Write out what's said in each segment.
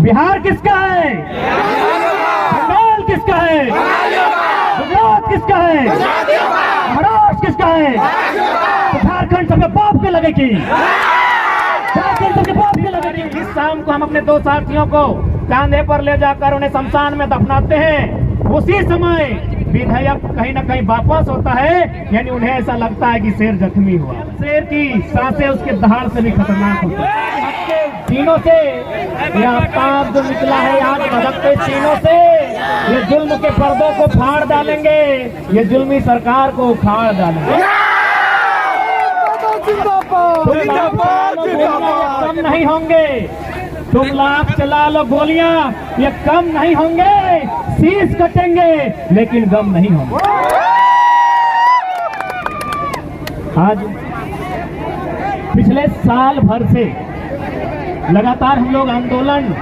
बिहार किसका है? बंगाल किसका है? गुजरात किसका है? महाराष्ट्र किसका है? तो झारखंड सबके बाप के लगेगी, झारखंड सबके बाप के लगेगी। इस शाम को हम अपने दो साथियों को कांधे पर ले जाकर उन्हें शमशान में दफनाते हैं। उसी समय विधायक कहीं ना कहीं वापस होता है, यानी उन्हें ऐसा लगता है कि शेर जख्मी हुआ। शेर की सांसें उसके दहाड़ से भी खतरनाक होती है। सीनों से ये आफ्ताब जो निकला है आज भड़कते सीनों से, ये जुल्म के पर्दों को फाड़ डालेंगे, ये जुल्मी सरकार को उखाड़ डालेंगे। कम नहीं होंगे, तुम लाख चला लो गोलियां, ये कम नहीं होंगे। शीश कटेंगे लेकिन गम नहीं होंगे। आज पिछले साल भर से लगातार हम लोग आंदोलन,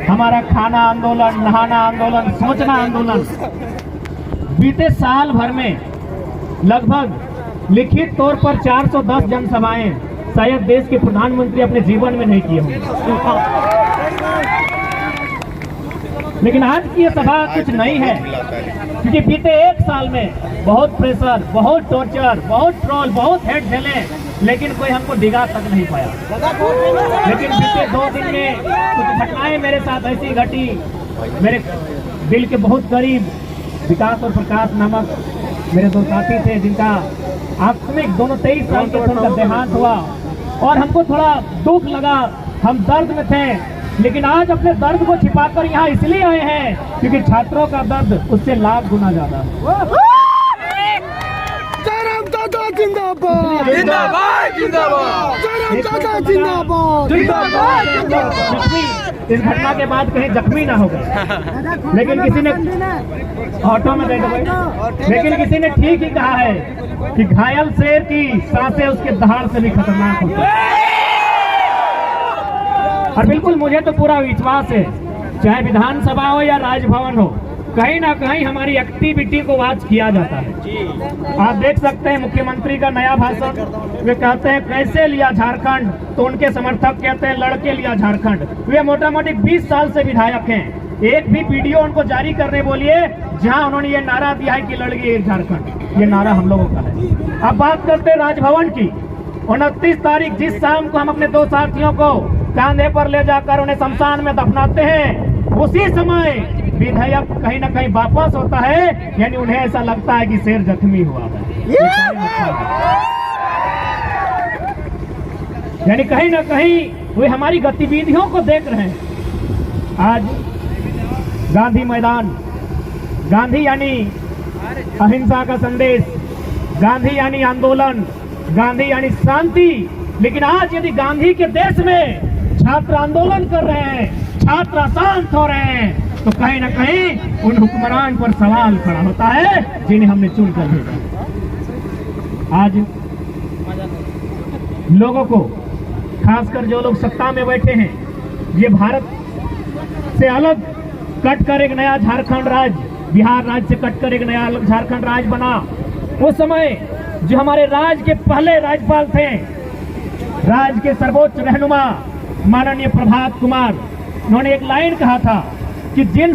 हमारा खाना आंदोलन, नहाना आंदोलन, सोचना आंदोलन, बीते साल भर में लगभग लिखित तौर पर 410 जनसभाएं शायद देश के प्रधानमंत्री अपने जीवन में नहीं किए होंगे। लेकिन आज की ये सभा कुछ नहीं है, क्योंकि बीते एक साल में बहुत प्रेशर, बहुत टॉर्चर, बहुत ट्रोल, बहुत हेट झेले, लेकिन कोई हमको डिगा तक नहीं पाया। लेकिन बीते 2 दिन में कुछ घटनाएं मेरे साथ ऐसी घटी, मेरे दिल के बहुत करीब विकास और प्रकाश नामक मेरे दो साथी थे, जिनका आकस्मिक दोनों 23 साल के उनका देहांत हुआ और हमको थोड़ा दुख लगा, हम दर्द में थे। लेकिन आज अपने दर्द को छिपाकर यहाँ इसलिए आए हैं क्योंकि छात्रों का दर्द उससे लाख गुना ज्यादा है। जिंदाबाद जिंदाबाद जिंदाबाद जिंदाबाद जिंदाबाद। इस घटना के बाद कहीं जख्मी ना हो गए, लेकिन किसी ने ऑटो में बैठे हुए, लेकिन किसी ने ठीक ही कहा है कि घायल शेर की सांसें उसके दहाड़ से भी खतरनाक होती है। और बिल्कुल मुझे तो पूरा विश्वास है, चाहे विधानसभा हो या राजभवन हो, कहीं ना कहीं हमारी एक्टिविटी को वॉच किया जाता है। आप देख सकते हैं मुख्यमंत्री का नया भाषण, वे कहते हैं कैसे लिया झारखंड, तो उनके समर्थक कहते हैं लड़के लिया झारखंड। वे मोटा मोटी 20 साल से विधायक हैं, एक भी वीडियो उनको जारी करने बोलिए जहां उन्होंने ये नारा दिया है कि लड़के एक झारखंड, ये नारा हम लोगों का है। अब बात करते हैं राजभवन की। 29 तारीख जिस शाम को हम अपने दो साथियों को कांधे पर ले जाकर उन्हें शमशान में दफनाते हैं, उसी समय विधायक कहीं ना कहीं वापस होता है, यानी उन्हें ऐसा लगता है कि शेर जख्मी हुआ है। यानी कहीं ना कहीं वे हमारी गतिविधियों को देख रहे हैं। आज गांधी मैदान, गांधी यानी अहिंसा का संदेश, गांधी यानी आंदोलन, गांधी यानी शांति। लेकिन आज यदि गांधी के देश में छात्र आंदोलन कर रहे हैं, छात्र अशांत हो रहे हैं, तो कहीं ना कहीं उन हुक्मरान पर सवाल खड़ा होता है जिन्हें हमने चुन कर भेजा। आज लोगों को, खासकर जो लोग सत्ता में बैठे हैं, ये भारत से अलग कट कर एक नया झारखंड राज्य, बिहार राज्य से कट कर एक नया अलग झारखंड राज्य बना। उस समय जो हमारे राज्य के पहले राज्यपाल थे, राज्य के सर्वोच्च रहनुमा माननीय प्रभात कुमार, उन्होंने एक लाइन कहा था कि जिन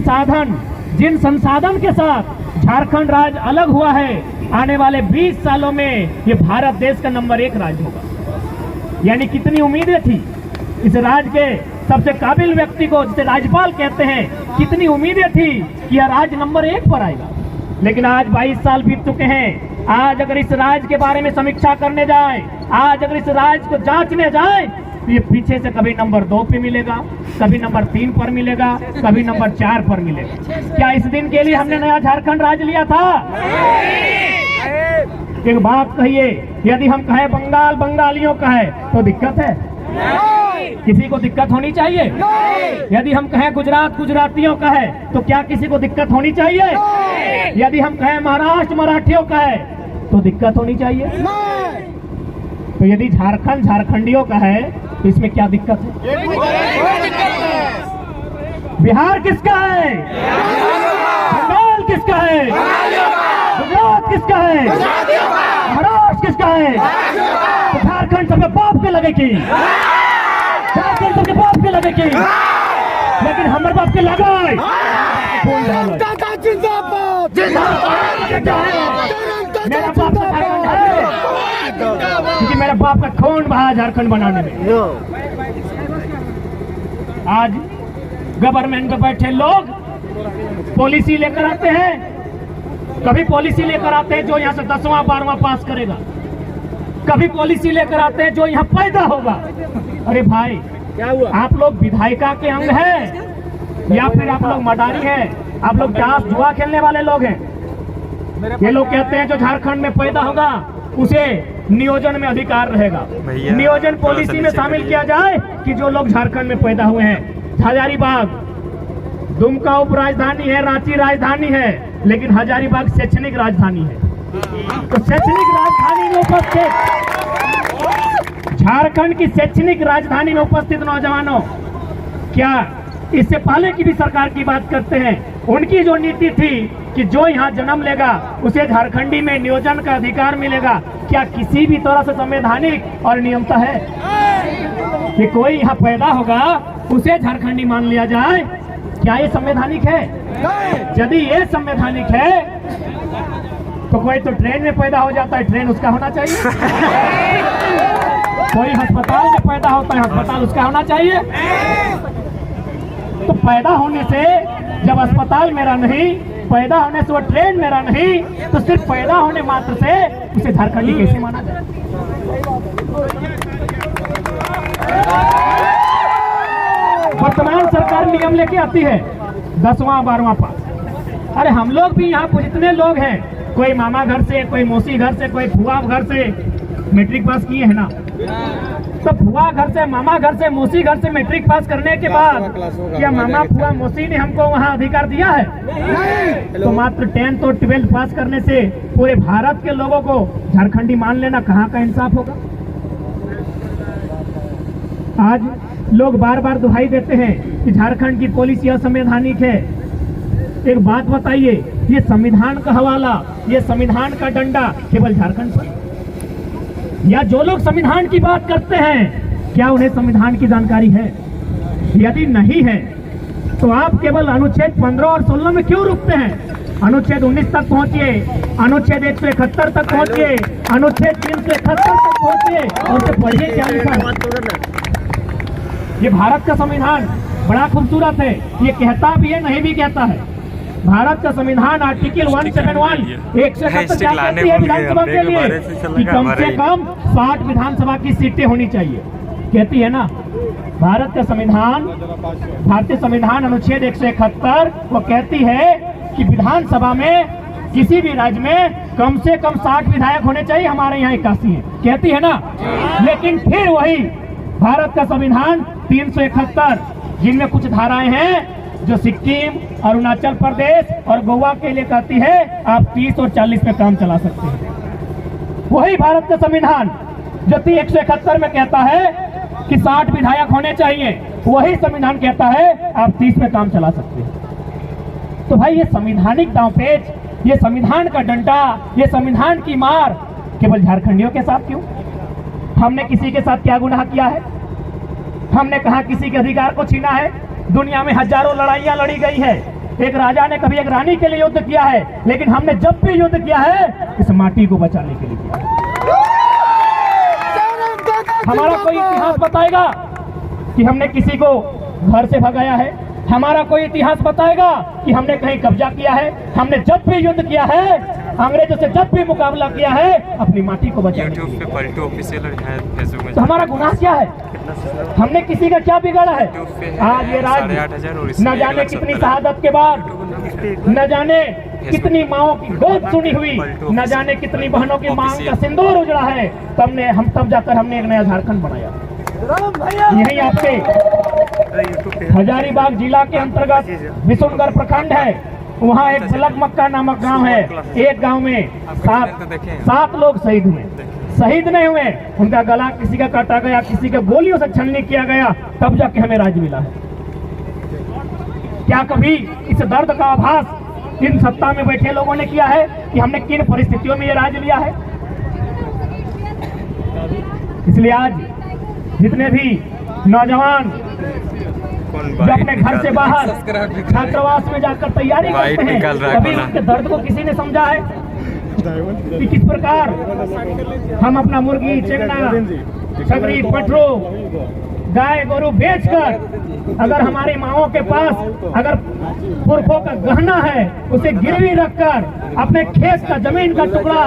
संसाधन के साथ झारखंड राज्य अलग हुआ है, आने वाले 20 सालों में ये भारत देश का नंबर 1 राज्य होगा। यानी कितनी उम्मीदें थी इस राज्य के सबसे काबिल व्यक्ति को, जिसे राज्यपाल कहते हैं, कितनी उम्मीदें थी कि यह राज्य नंबर 1 पर आएगा। लेकिन आज 22 साल बीत चुके हैं। आज अगर इस राज्य के बारे में समीक्षा करने जाए, आज अगर इस राज्य को जांचने जाए, तो ये पीछे से कभी नंबर 2 पे मिलेगा, कभी नंबर 3 पर मिलेगा, कभी नंबर 4 पर मिलेगा। क्या इस दिन के लिए हमने नया झारखंड राज्य लिया था? एक बात कहिए, यदि हम कहें बंगाल बंगालियों का है तो दिक्कत है? किसी को दिक्कत होनी चाहिए? यदि हम कहें गुजरात गुजरातियों का है तो क्या किसी को दिक्कत होनी चाहिए? यदि हम कहें महाराष्ट्र मराठियों का है तो दिक्कत होनी चाहिए? तो यदि झारखंड झारखंडियों का है तो इसमें क्या दिक्कत है? बिहार किसका है? बंगाल किसका है? गुजरात किसका है? महाराष्ट्र किसका है? तो झारखंड सबके बाप के लगेगी, झारखंड सबके बाप के लगेगी। लेकिन हमारे बाप के लगाए काका जिंदाबाद मेरा बाप का झारखंड है, क्योंकि मेरा बाप का खून बहा झारखंड बनाने में। आज गवर्नमेंट में बैठे लोग पॉलिसी लेकर आते हैं, कभी पॉलिसी लेकर आते हैं जो यहाँ से 10वां 12वां पास करेगा, कभी पॉलिसी लेकर आते हैं जो यहाँ पैदा होगा। अरे भाई, क्या हुआ? आप लोग विधायिका के अंग हैं या फिर आप लोग मडारी हैं? आप लोग क्या जुआ खेलने वाले लोग हैं? ये लोग कहते हैं जो झारखंड में पैदा होगा उसे नियोजन में अधिकार रहेगा। नियोजन पॉलिसी में शामिल किया जाए कि जो लोग झारखंड में पैदा हुए हैं। हजारीबाग दुमका उप राजधानी है, रांची राजधानी है, लेकिन हजारीबाग शैक्षणिक राजधानी है। तो शैक्षणिक राजधानी में उपस्थित, झारखंड की शैक्षणिक राजधानी में उपस्थित नौजवानों, क्या इससे पहले की भी सरकार की बात करते हैं, उनकी जो नीति थी कि जो यहाँ जन्म लेगा उसे झारखंडी में नियोजन का अधिकार मिलेगा, क्या किसी भी तरह से संवैधानिक और नियमता है कि कोई यहाँ पैदा होगा उसे झारखंडी मान लिया जाए? क्या ये संवैधानिक है? यदि ये संवैधानिक है तो कोई तो ट्रेन में पैदा हो जाता है, ट्रेन उसका होना चाहिए। कोई अस्पताल में पैदा होता है, अस्पताल उसका होना चाहिए। तो पैदा होने से जब अस्पताल मेरा नहीं, पैदा होने से वो ट्रेन मेरा नहीं, तो सिर्फ पैदा होने मात्र से उसे झारखंडी कैसे माना जाए? वर्तमान सरकार नियम लेके आती है 10वां 12वां पास। अरे हम लोग भी यहाँ जितने लोग हैं, कोई मामा घर से, कोई मौसी घर से, कोई फुआ घर से मैट्रिक पास किए है ना। तो फुआ घर से, मामा घर से, मौसी घर से मैट्रिक पास करने के बाद क्या मामा फुआ मौसी ने हमको वहाँ अधिकार दिया है? तो मात्र 10th और 12th पास करने से पूरे भारत के लोगों को झारखंडी मान लेना कहाँ का इंसाफ होगा? आज लोग बार बार दुहाई देते हैं कि झारखंड की पॉलिसी असंवैधानिक है। एक बात बताइए, ये संविधान का हवाला, ये संविधान का डंडा केवल झारखंड पर, या जो लोग संविधान की बात करते हैं क्या उन्हें संविधान की जानकारी है? यदि नहीं है तो आप केवल अनुच्छेद 15 और 16 में क्यों रुकते हैं? अनुच्छेद 19 तक पहुंचिए, अनुच्छेद 171 तक पहुंचिए, अनुच्छेद 371 तक पहुंचिए और उसे पढ़िए क्या लिखा है। ये भारत का संविधान बड़ा खूबसूरत है, ये कहता भी है, नहीं भी कहता है। भारत का संविधान आर्टिकल 171 171 क्या कहती है विधानसभा के लिए कि कम से कम 60 विधानसभा की सीटें होनी चाहिए, कहती है ना। भारत का संविधान, भारतीय संविधान अनुच्छेद 171 वो कहती है कि विधानसभा में किसी भी राज्य में कम से कम 60 विधायक होने चाहिए। हमारे यहाँ 81 है, कहती है ना। लेकिन फिर वही भारत का संविधान 371 जिनमें कुछ धाराएं हैं जो सिक्किम, अरुणाचल प्रदेश और गोवा के लिए कहती है आप 30 और 40 में काम चला सकते हैं। वही भारत का संविधान जो 171 में कहता है कि 60 विधायक होने चाहिए, वही संविधान कहता है आप 30 में काम चला सकते हैं। तो भाई ये संवैधानिक दांवपेच, ये संविधान का डंडा, ये संविधान की मार केवल झारखंडियों के साथ क्यों? हमने किसी के साथ क्या गुनाह किया है? हमने कहा किसी के अधिकार को छीना है? दुनिया में हजारों लड़ाइयां लड़ी गई है। एक राजा ने कभी एक रानी के लिए युद्ध किया है, लेकिन हमने जब भी युद्ध किया है इस माटी को बचाने के लिए किया है। हमारा कोई इतिहास बताएगा कि हमने किसी को घर से भगाया है? हमारा कोई इतिहास बताएगा कि हमने कहीं कब्जा किया है? हमने जब भी युद्ध किया है, अंग्रेजों से जब भी मुकाबला किया है, अपनी माटी को बचाने के लिए। तो हमारा गुनाह क्या है? हमने किसी का क्या बिगाड़ा है? आज ये राज्य न जाने कितनी शहादत के बाद, न जाने कितनी माओं की गोद सुनी हुई, न जाने कितनी बहनों की मांग का सिंदूर उजड़ा है, तब जाकर हमने एक नया झारखंड बनाया। यही आपके हजारीबाग जिला के अंतर्गत विशुनगढ़ प्रखंड है, वहाँ एक बलक मक्का नामक गांव है। एक गांव में 7 लोग शहीद हुए। शहीद नहीं हुए, उनका गला किसी का काटा गया, किसी का गोलियों से छलनी किया गया, तब जाके हमें राज्य मिला है। क्या कभी इस दर्द का आभास इन सत्ता में बैठे लोगों ने किया है कि हमने किन परिस्थितियों में ये राज्य लिया है? इसलिए आज जितने भी नौजवान जो अपने घर से बाहर छात्रावास में जाकर तैयारी करते हैं, कभी उनके दर्द को किसी ने समझा है कि किस प्रकार हम अपना मुर्गी, चिकना, छगरी, पटरू, गाय गोरू बेचकर अगर हमारी माओं के पास अगर पुरखों का गहना है उसे गिरवी रखकर अपने खेत का जमीन का टुकड़ा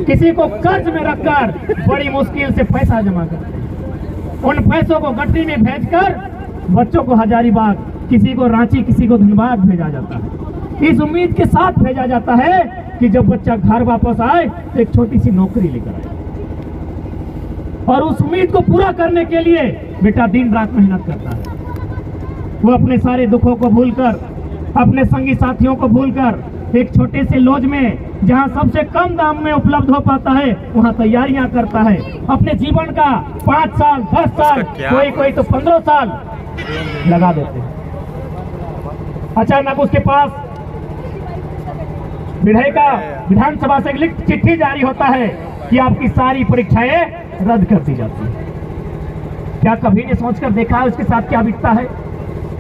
किसी को कर्ज में रखकर बड़ी मुश्किल से पैसा जमा करते हैं। उन पैसों को गठरी में भेजकर बच्चों को हजारीबाग, किसी को रांची, किसी को धनबाद भेजा जाता है। इस उम्मीद के साथ भेजा जाता है कि जब बच्चा घर वापस आए तो एक छोटी सी नौकरी लेकर आए, और उस उम्मीद को पूरा करने के लिए बेटा दिन रात मेहनत करता है। वो अपने सारे दुखों को भूलकर, अपने संगी साथियों को भूलकर एक छोटे से लॉज में जहां सबसे कम दाम में उपलब्ध हो पाता है वहां तैयारियां करता है। अपने जीवन का 5 साल, 10 साल, कोई तो 15 साल लगा देते हैं। अचानक उसके पास विधानसभा से लिखित चिट्ठी जारी होता है कि आपकी सारी परीक्षाएं रद्द कर दी जाती है। क्या कभी ने सोचकर देखा है उसके साथ क्या बीतता है?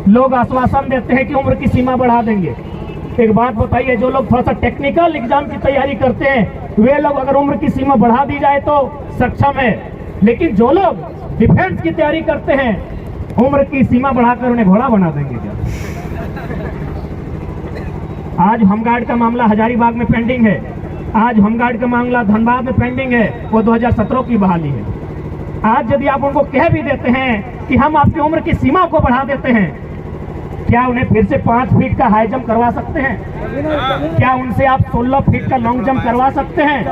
लोग आश्वासन देते हैं कि उम्र की सीमा बढ़ा देंगे। एक बात बताइए, जो लोग थोड़ा सा टेक्निकल एग्जाम की तैयारी करते हैं वे लोग अगर उम्र की सीमा बढ़ा दी जाए तो सक्षम है, लेकिन जो लोग डिफेंस की तैयारी करते हैं उम्र की सीमा बढ़ाकर उन्हें घोड़ा बना देंगे क्या? आज होमगार्ड का मामला हजारीबाग में पेंडिंग है, आज होमगार्ड का मामला धनबाद में पेंडिंग है, वो 2017 की बहाली है। आज यदि आप उनको कह भी देते हैं कि हम आपकी उम्र की सीमा को बढ़ा देते हैं, क्या उन्हें फिर से 5 फीट का हाई जंप करवा सकते हैं? क्या उनसे आप 16 फीट का लॉन्ग जंप करवा सकते हैं?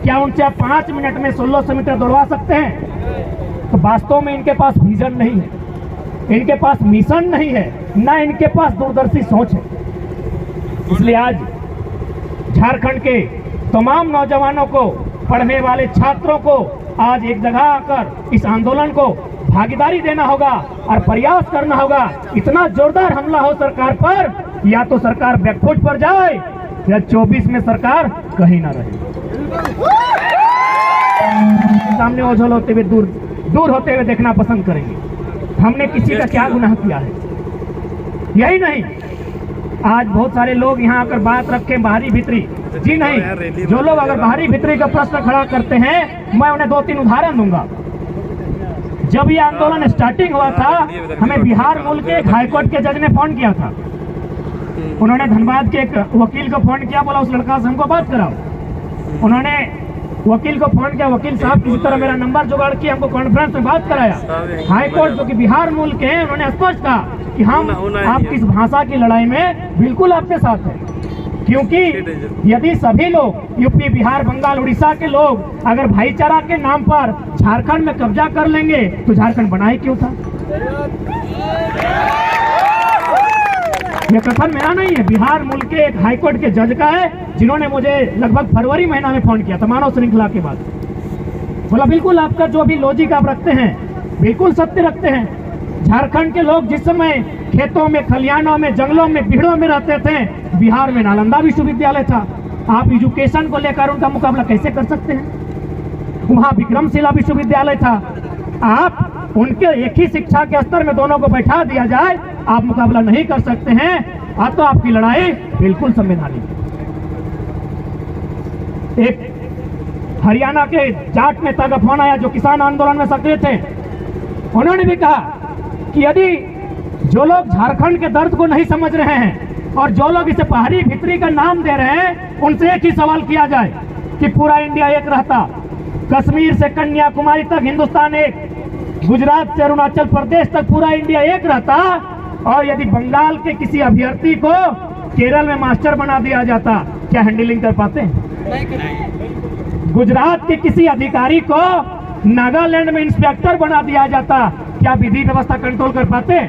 क्या उनसे आप 5 मिनट में 1600 मीटर दौड़वा सकते हैं? तो वास्तव में इनके पास विजन नहीं है, इनके पास मिशन नहीं है, ना इनके पास दूरदर्शी सोच है। इसलिए आज झारखंड के तमाम नौजवानों को, पढ़ने वाले छात्रों को आज एक जगह आकर इस आंदोलन को भागीदारी देना होगा और प्रयास करना होगा। इतना जोरदार हमला हो सरकार पर, या तो सरकार बैकफुट पर जाए या 24 में सरकार कहीं ना रहे। सामने ओझल होते हुए दूर होते हुए देखना पसंद करेंगे। हमने किसी का क्या गुनाह किया है? यही नहीं, आज बहुत सारे लोग यहाँ आकर बात रखें बाहरी भीतरी। जी नहीं, जो लोग अगर बाहरी भीतरी का प्रश्न खड़ा करते हैं मैं उन्हें 2-3 उदाहरण दूंगा। जब ये आंदोलन स्टार्टिंग हुआ था हमें बिहार मूल के एक हाईकोर्ट के जज ने फोन किया था। उन्होंने धनबाद के एक वकील को फोन किया, बोला उस लड़का से हमको बात कराओ। उन्होंने वकील को फोन किया, वकील साहब किसी तरह मेरा नंबर जुगाड़ किया, हमको कॉन्फ्रेंस में बात कराया। हाईकोर्ट जो कि बिहार मूल के हैं उन्होंने स्पष्ट कहा कि हम आपकी इस भाषा की लड़ाई में बिल्कुल आपके साथ हैं, क्योंकि यदि सभी लोग यूपी, बिहार, बंगाल, उड़ीसा के लोग अगर भाईचारा के नाम पर झारखंड में कब्जा कर लेंगे तो झारखंड बना ही क्यों था? यह कथन मेरा नहीं है, बिहार मूल के एक हाईकोर्ट के जज का है, जिन्होंने मुझे लगभग फरवरी महीना में फोन किया था मानव श्रृंखला के बाद। बोला बिल्कुल आपका जो भी लॉजिक आप रखते हैं बिल्कुल सत्य रखते हैं। झारखंड के लोग जिस समय खेतों में, खलिहानों में, जंगलों में, पीड़ों में रहते थे, बिहार में नालंदा विश्वविद्यालय था। आप एजुकेशन को लेकर उनका मुकाबला कैसे कर सकते हैं? वहां विक्रमशिला विश्वविद्यालय था। आप उनके एक ही शिक्षा के स्तर में दोनों को बैठा दिया जाए, आप मुकाबला नहीं कर सकते हैं। अब तो आपकी लड़ाई बिल्कुल संवैधानिक। एक हरियाणा के जाट नेता का फोन आया जो किसान आंदोलन में सक्रिय थे। उन्होंने भी कहा कि यदि जो लोग झारखंड के दर्द को नहीं समझ रहे हैं और जो लोग इसे बाहरी भीतरी का नाम दे रहे हैं, उनसे एक ही सवाल किया जाए कि पूरा इंडिया एक रहता, कश्मीर से कन्याकुमारी तक हिंदुस्तान एक, गुजरात से अरुणाचल प्रदेश तक पूरा इंडिया एक रहता, और यदि बंगाल के किसी अभ्यर्थी को केरल में मास्टर बना दिया जाता, क्या हैंडलिंग कर पाते हैं? गुजरात के किसी अधिकारी को नागालैंड में इंस्पेक्टर बना दिया जाता, क्या विधि व्यवस्था कंट्रोल कर पाते?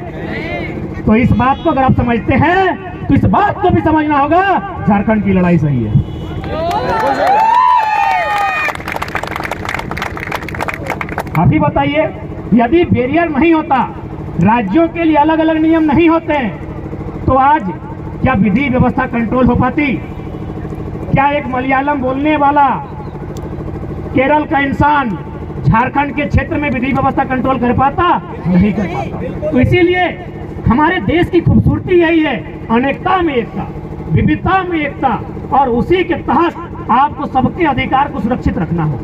तो इस बात को अगर आप समझते हैं तो इस बात को भी समझना होगा, झारखंड की लड़ाई सही है। अभी बताइए, यदि बैरियर नहीं होता, राज्यों के लिए अलग अलग नियम नहीं होते, तो आज क्या विधि व्यवस्था कंट्रोल हो पाती? क्या एक मलयालम बोलने वाला केरल का इंसान झारखंड के क्षेत्र में विधि व्यवस्था कंट्रोल कर पाता? नहीं कर पाता। तो इसीलिए हमारे देश की खूबसूरती यही है, अनेकता में एकता, विविधता में एकता, और उसी के तहत आपको सबके अधिकार को सुरक्षित रखना हो।